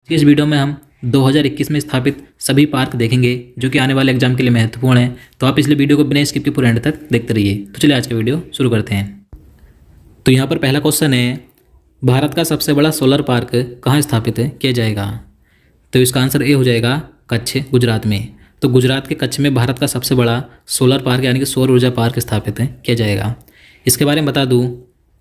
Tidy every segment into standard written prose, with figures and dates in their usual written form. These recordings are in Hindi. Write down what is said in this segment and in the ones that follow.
इस वीडियो में हम 2021 में स्थापित सभी पार्क देखेंगे जो कि आने वाले एग्जाम के लिए महत्वपूर्ण है। तो आप इसलिए वीडियो को बिना स्किप के पूरे एंड तक देखते रहिए। तो चलिए आज का वीडियो शुरू करते हैं। तो यहाँ पर पहला क्वेश्चन है, भारत का सबसे बड़ा सोलर पार्क कहाँ स्थापित किया जाएगा? तो इसका आंसर ए हो जाएगा कच्छ, गुजरात में। तो गुजरात के कच्छ में भारत का सबसे बड़ा सोलर पार्क यानी कि सौर ऊर्जा पार्क स्थापित किया जाएगा। इसके बारे में बता दूँ,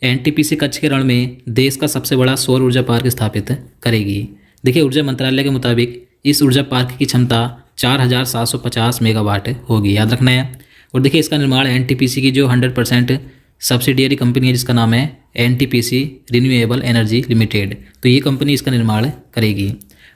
एनटीपीसी कच्छ के रण में देश का सबसे बड़ा सौर ऊर्जा पार्क स्थापित करेगी। देखिए, ऊर्जा मंत्रालय के मुताबिक इस ऊर्जा पार्क की क्षमता 4750 मेगावाट होगी, याद रखना है। और देखिए, इसका निर्माण एनटीपीसी की जो 100% सब्सिडियरी कंपनी है जिसका नाम है एनटीपीसी रिन्यूएबल एनर्जी लिमिटेड, तो ये कंपनी इसका निर्माण करेगी।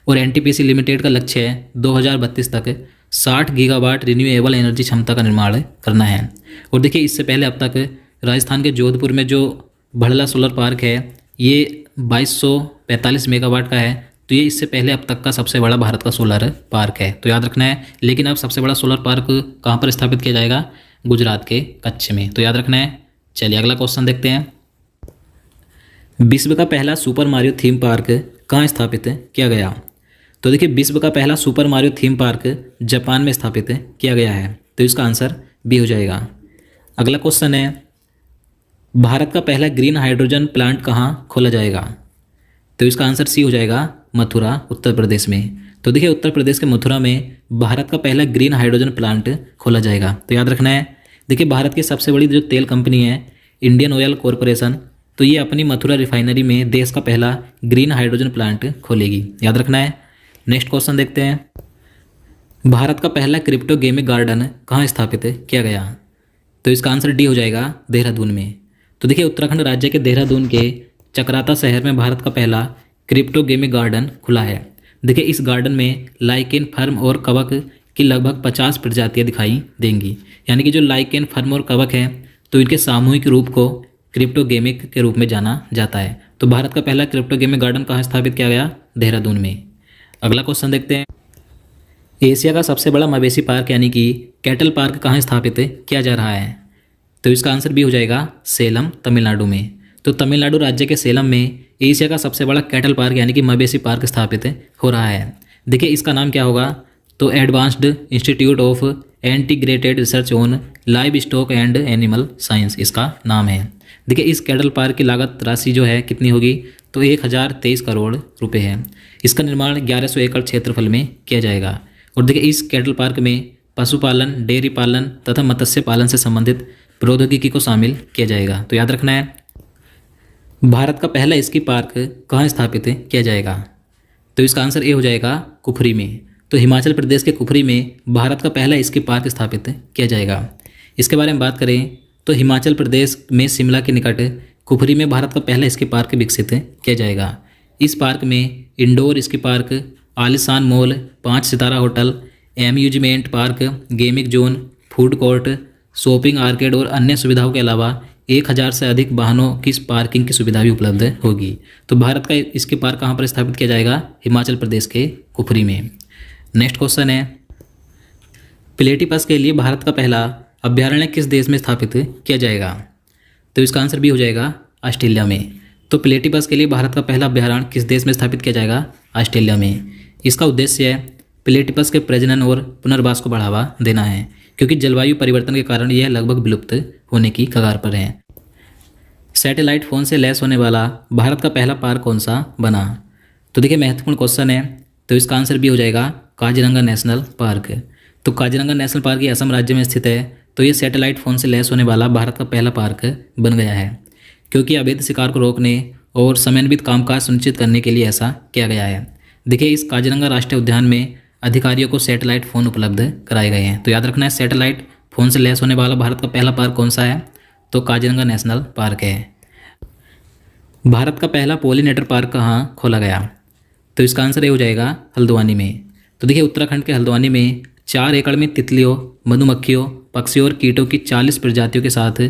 और एनटीपीसी लिमिटेड का लक्ष्य है 2032 तक 60 गीगावाट रिन्यूएबल एनर्जी क्षमता का निर्माण करना है। और देखिए, इससे पहले अब तक राजस्थान के जोधपुर में जो भड़ला सोलर पार्क है ये 2245 मेगावाट का है। तो ये इससे पहले अब तक का सबसे बड़ा भारत का सोलर पार्क है, तो याद रखना है। लेकिन अब सबसे बड़ा सोलर पार्क कहाँ पर स्थापित किया जाएगा? गुजरात के कच्छ में, तो याद रखना है। चलिए अगला क्वेश्चन देखते हैं। विश्व का पहला सुपर मारियो थीम पार्क कहाँ स्थापित किया गया? तो देखिए, विश्व का पहला super Mario theme park Japan में स्थापित किया गया है, तो इसका आंसर बी हो जाएगा। अगला क्वेश्चन है, भारत का पहला ग्रीन हाइड्रोजन प्लांट कहाँ खोला जाएगा? तो इसका आंसर सी हो जाएगा, मथुरा, उत्तर प्रदेश में। तो देखिए, उत्तर प्रदेश के मथुरा में भारत का पहला ग्रीन हाइड्रोजन प्लांट खोला जाएगा, तो याद रखना है। देखिए, भारत की सबसे बड़ी जो तेल कंपनी है इंडियन ऑयल कॉरपोरेशन, तो ये अपनी मथुरा रिफाइनरी में देश का पहला ग्रीन हाइड्रोजन प्लांट खोलेगी, याद रखना है। नेक्स्ट क्वेश्चन देखते हैं, भारत का पहला क्रिप्टो गेमिंग गार्डन कहाँ स्थापित किया गया? तो इसका आंसर डी हो जाएगा, देहरादून में। तो देखिए, उत्तराखंड राज्य के देहरादून के चक्राता शहर में भारत का पहला क्रिप्टो गेमिंग गार्डन खुला है। देखिए, इस गार्डन में लाइकेन, फर्म और कवक की लगभग 50 प्रजातियां दिखाई देंगी। यानी कि जो लाइकेन, फर्म और कवक है तो इनके सामूहिक रूप को क्रिप्टो गेमिंग के रूप में जाना जाता है। तो भारत का पहला क्रिप्टो गेमिंग गार्डन कहाँ स्थापित किया गया? देहरादून में। अगला क्वेश्चन देखते हैं, एशिया का सबसे बड़ा मवेशी पार्क यानी कि कैटल पार्क कहाँ स्थापित किया जा रहा है? तो इसका आंसर भी हो जाएगा, सेलम, तमिलनाडु में। तो तमिलनाडु राज्य के सेलम में एशिया का सबसे बड़ा कैटल पार्क यानी कि मवेशी पार्क स्थापित हो रहा है। देखिए, इसका नाम क्या होगा? तो advanced institute of integrated research on live stock and animal science इसका नाम है। देखिए, इस कैटल पार्क की लागत राशि जो है कितनी होगी? तो 1023 करोड़ रुपए है। इसका निर्माण 1100 एकड़ क्षेत्रफल में किया जाएगा। और देखिए, इस कैटल पार्क में पशुपालन, डेयरी पालन तथा मत्स्य पालन से संबंधित प्रौद्योगिकी को शामिल किया जाएगा, तो याद रखना है। भारत का पहला स्की पार्क कहाँ स्थापित किया जाएगा? तो इसका आंसर ए हो जाएगा, कुफरी में। तो हिमाचल प्रदेश के कुफरी में भारत का पहला स्की पार्क स्थापित किया जाएगा। इसके बारे में बात करें तो हिमाचल प्रदेश में शिमला के निकट कुफरी में भारत का पहला स्की पार्क विकसित किया जाएगा। इस पार्क में इंडोर स्की पार्क, आलिशान मॉल, 5 सितारा hotel, amusement park, gaming zone, food court, shopping arcade और अन्य सुविधाओं के अलावा 1000 से अधिक वाहनों की पार्किंग की सुविधा भी उपलब्ध होगी। तो भारत का इसके पार्क कहाँ पर स्थापित किया जाएगा? हिमाचल प्रदेश के कुफरी में। नेक्स्ट क्वेश्चन है, प्लेटिपस के लिए भारत का पहला अभ्यारण्य किस देश में स्थापित किया जाएगा? तो इसका आंसर भी हो जाएगा, ऑस्ट्रेलिया में। तो प्लेटिपस के लिए भारत का पहला अभ्यारण्य किस देश में स्थापित किया जाएगा? ऑस्ट्रेलिया में। इसका उद्देश्य है प्लेटिपस के प्रजनन और पुनर्वास को बढ़ावा देना है, क्योंकि जलवायु परिवर्तन के कारण यह लगभग विलुप्त होने की कगार पर है। सैटेलाइट फ़ोन से लैस होने वाला भारत का पहला पार्क कौन सा बना? तो देखिए, महत्वपूर्ण क्वेश्चन है, तो इसका आंसर भी हो जाएगा, काजीरंगा नेशनल पार्क। तो काजीरंगा नेशनल पार्क ये असम राज्य में स्थित है। तो ये सैटेलाइट फ़ोन से लैस होने वाला भारत का पहला पार्क बन गया है, क्योंकि अवैध शिकार को रोकने और समन्वित कामकाज सुनिश्चित करने के लिए ऐसा किया गया है। देखिए, इस काजीरंगा राष्ट्रीय उद्यान में अधिकारियों को सैटेलाइट फ़ोन उपलब्ध कराए गए हैं। तो याद रखना है, सैटेलाइट फ़ोन से लैस होने वाला भारत का पहला पार्क कौन सा है? तो काजीरंगा नेशनल पार्क है। भारत का पहला पॉलिनेटर पार्क कहाँ खोला गया? तो इसका आंसर ये हो जाएगा, हल्द्वानी में। तो देखिए, उत्तराखंड के हल्द्वानी में 4 एकड़ में तितलियों, मधुमक्खियों, पक्षियों और कीटों की 40 प्रजातियों के साथ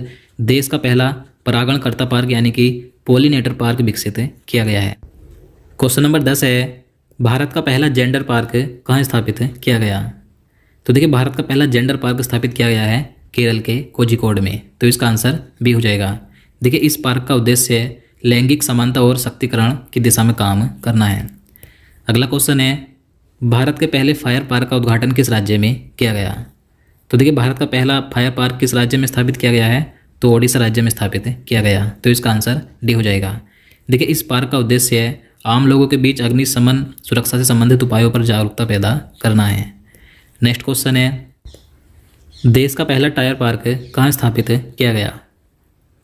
देश का पहला परागणकर्ता पार्क यानी कि पॉलिनेटर पार्क विकसित किया गया है। क्वेश्चन नंबर 10 है, भारत का पहला जेंडर पार्क कहाँ स्थापित किया गया? तो देखिए, भारत का पहला जेंडर पार्क स्थापित किया गया है केरल के कोझिकोड में। तो इसका आंसर बी हो जाएगा। देखिए, इस पार्क का उद्देश्य लैंगिक समानता और शक्तिकरण की दिशा में काम करना है। अगला क्वेश्चन है, भारत के पहले फायर पार्क का उद्घाटन किस राज्य में किया गया? तो देखिए, भारत का पहला फायर पार्क किस राज्य में स्थापित किया गया है? तो ओडिशा राज्य में स्थापित किया गया। तो इसका आंसर डी हो जाएगा। देखिए, इस पार्क का उद्देश्य है आम लोगों के बीच अग्निशमन सुरक्षा से संबंधित उपायों पर जागरूकता पैदा करना है। नेक्स्ट क्वेश्चन है, देश का पहला टायर पार्क कहाँ स्थापित किया गया?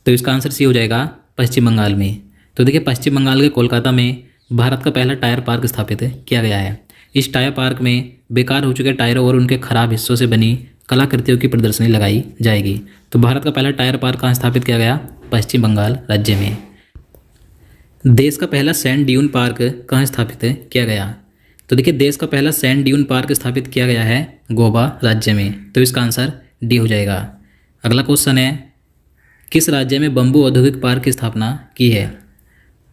तो इसका आंसर सी हो जाएगा, पश्चिम बंगाल में। तो देखिए, पश्चिम बंगाल के कोलकाता में भारत का पहला टायर पार्क स्थापित किया गया है। इस टायर पार्क में बेकार हो चुके टायरों और उनके खराब हिस्सों से बनी कलाकृतियों की प्रदर्शनी लगाई जाएगी। तो भारत का पहला टायर पार्क कहाँ स्थापित किया गया? पश्चिम बंगाल राज्य में। देश का पहला सैंड ड्यून पार्क कहाँ स्थापित किया गया? तो देखिए, देश का पहला सैंड ड्यून पार्क स्थापित किया गया है गोवा राज्य में। तो इसका आंसर डी हो जाएगा। अगला क्वेश्चन है, किस राज्य में बम्बू औद्योगिक पार्क की स्थापना की है?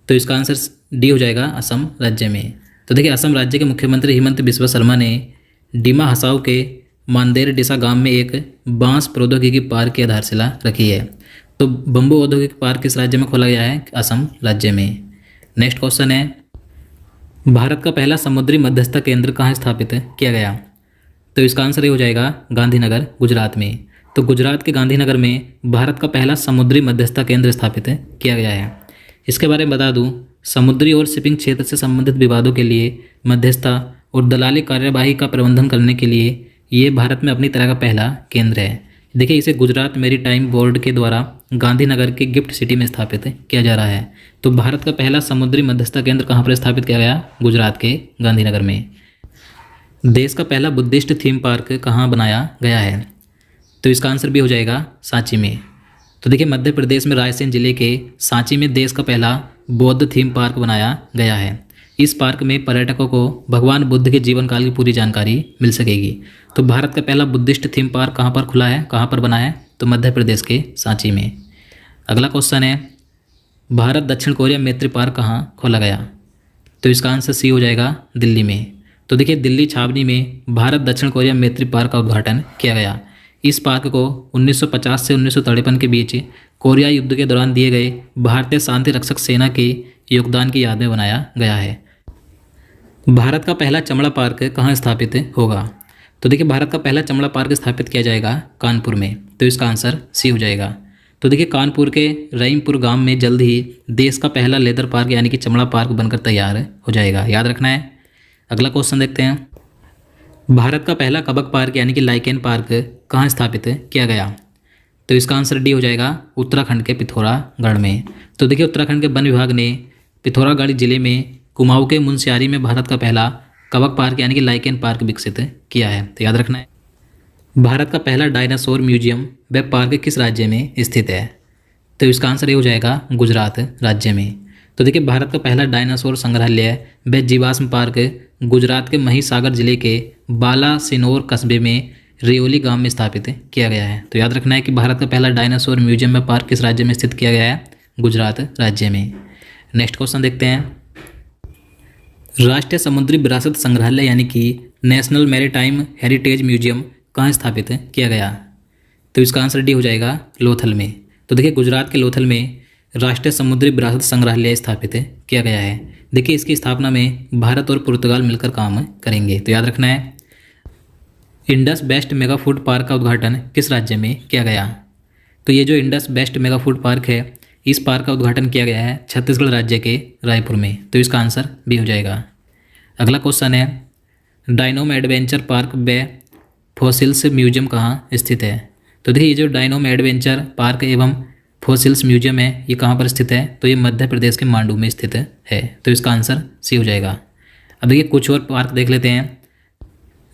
तो इसका आंसर डी हो जाएगा, असम राज्य में। तो देखिए, असम राज्य के मुख्यमंत्री हिमंत बिस्वा शर्मा ने डिमा हसाओ के मानदेर डिसा गांव में एक बांस प्रौद्योगिकी पार्क की आधारशिला रखी है। तो बम्बू औद्योगिक पार्क किस राज्य में खोला गया है? असम राज्य में। नेक्स्ट क्वेश्चन है, भारत का पहला समुद्री मध्यस्थता केंद्र कहाँ स्थापित किया गया? तो इसका आंसर ये हो जाएगा, गांधीनगर गुजरात में। तो गुजरात के गांधीनगर में भारत का पहला समुद्री मध्यस्थता केंद्र स्थापित किया गया है। इसके बारे में बता दूं, समुद्री और शिपिंग क्षेत्र से संबंधित विवादों के लिए मध्यस्थता और दलाली कार्यवाही का प्रबंधन करने के लिए ये भारत में अपनी तरह का पहला केंद्र है। देखिए, इसे गुजरात मैरीटाइम बोर्ड के द्वारा गांधीनगर के गिफ्ट सिटी में स्थापित किया जा रहा है। तो भारत का पहला समुद्री मध्यस्थता केंद्र कहाँ पर स्थापित किया गया? गुजरात के गांधीनगर में। देश का पहला बुद्धिस्ट थीम पार्क कहाँ बनाया गया है? तो इसका आंसर भी हो जाएगा, सांची में। तो देखिए, मध्य प्रदेश में रायसेन जिले के सांची में देश का पहला बौद्ध थीम पार्क बनाया गया है। इस पार्क में पर्यटकों को भगवान बुद्ध के जीवन काल की पूरी जानकारी मिल सकेगी। तो भारत का पहला बुद्धिस्ट थीम पार्क कहाँ पर खुला है, कहाँ पर बना है? तो मध्य प्रदेश के सांची में। अगला क्वेश्चन है, भारत दक्षिण कोरिया मैत्री पार्क कहाँ खोला गया? तो इसका आंसर सी हो जाएगा, दिल्ली में। तो देखिए, दिल्ली छावनी में भारत दक्षिण कोरिया मैत्री पार्क का उद्घाटन किया गया। इस पार्क को 1950 से 1953 के बीच कोरिया युद्ध के दौरान दिए गए भारतीय शांति रक्षक सेना के योगदान की याद में बनाया गया है। भारत का पहला चमड़ा पार्क कहाँ स्थापित होगा? तो देखिए, भारत का पहला चमड़ा पार्क स्थापित किया जाएगा कानपुर में। तो इसका आंसर सी हो जाएगा। तो देखिए, कानपुर के रहीमपुर गांव में जल्द ही देश का पहला लेदर पार्क यानी कि चमड़ा पार्क बनकर तैयार हो जाएगा, याद रखना है। अगला क्वेश्चन देखते हैं, भारत का पहला कबक पार्क यानी कि लाइकेन पार्क कहाँ स्थापित किया गया? तो इसका आंसर डी हो जाएगा, उत्तराखंड के पिथौरागढ़ में। तो देखिए, उत्तराखंड के वन विभाग ने पिथौरागढ़ जिले में कुमाऊं के मुनस्यारी में भारत का पहला कबक पार्क यानी कि लाइकेन पार्क विकसित किया है। तो याद रखना है। भारत का पहला डायनासोर म्यूजियम व पार्क किस राज्य में स्थित है? तो इसका आंसर ये हो जाएगा, गुजरात राज्य में। तो देखिए, भारत का पहला डायनासोर संग्रहालय व जीवाश्म पार्क गुजरात के महिसागर जिले के बालासिनोर कस्बे में रियोली गांव में स्थापित किया गया है। तो याद रखना है कि भारत का पहला डायनासोर म्यूजियम व पार्क किस राज्य में स्थित किया गया है? गुजरात राज्य में। नेक्स्ट क्वेश्चन देखते हैं, राष्ट्रीय समुद्री विरासत संग्रहालय यानी कि नेशनल मैरीटाइम हेरिटेज म्यूजियम कहाँ स्थापित किया गया? तो इसका आंसर डी हो जाएगा, लोथल में। तो देखिए, गुजरात के लोथल में राष्ट्रीय समुद्री विरासत संग्रहालय स्थापित किया गया है। देखिए, इसकी स्थापना में भारत और पुर्तगाल मिलकर काम करेंगे। तो याद रखना है। Indus best mega food park का उद्घाटन किस राज्य में किया गया? तो ये जो Indus best mega food park है, इस पार्क का उद्घाटन किया गया है छत्तीसगढ़ राज्य के रायपुर में। तो इसका आंसर बी हो जाएगा। अगला क्वेश्चन है, डायनोम एडवेंचर पार्क व फॉसिल्स म्यूजियम कहाँ स्थित है? तो देखिए, ये जो डायनोम एडवेंचर पार्क एवं फॉसिल्स म्यूजियम है, ये कहाँ पर स्थित है? तो ये मध्य प्रदेश के मांडू में स्थित है। तो इसका आंसर सी हो जाएगा। अब देखिए, कुछ और पार्क देख लेते हैं।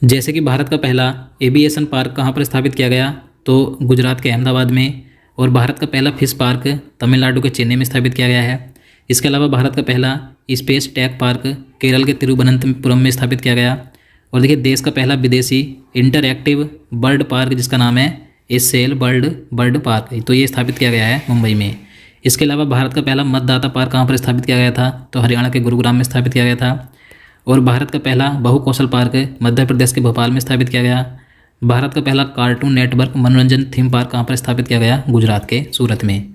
जैसे कि भारत का पहला एविएशन पार्क कहाँ पर स्थापित किया गया? तो गुजरात के अहमदाबाद में। और भारत का पहला फिश पार्क तमिलनाडु के चेन्नई में स्थापित किया गया है। इसके अलावा भारत का पहला स्पेस टेक पार्क केरल के तिरुवनंतपुरम में स्थापित किया गया। और देखिए, देश का पहला विदेशी इंटरएक्टिव बर्ड पार्क जिसका नाम है एसेल बर्ड पार्क, तो ये स्थापित किया गया है मुंबई में। इसके अलावा भारत का पहला मतदाता पार्क कहाँ पर स्थापित किया गया था? तो हरियाणा के गुरुग्राम में स्थापित किया गया था। और भारत का पहला बहुकौशल पार्क मध्य प्रदेश के भोपाल में स्थापित किया गया। भारत का पहला कार्टून नेटवर्क मनोरंजन थीम पार्क कहाँ पर स्थापित किया गया? गुजरात के सूरत में।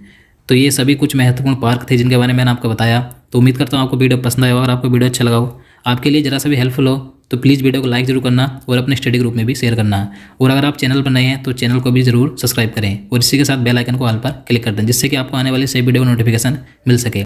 तो ये सभी कुछ महत्वपूर्ण पार्क थे जिनके बारे में मैंने आपको बताया। तो उम्मीद करता हूँ आपको वीडियो पसंद आया और आपको वीडियो अच्छा लगा हो। आपके लिए ज़रा सा भी हेल्पफुल हो तो प्लीज़ वीडियो को लाइक जरूर करना और अपने स्टडी ग्रुप में भी शेयर करना। और अगर आप चैनल पर नए हैं तो चैनल को भी जरूर सब्सक्राइब करें और इसी के साथ बेल आइकन को ऑल पर क्लिक कर दें, जिससे कि आपको आने वाली सभी वीडियो का नोटिफिकेशन मिल सके।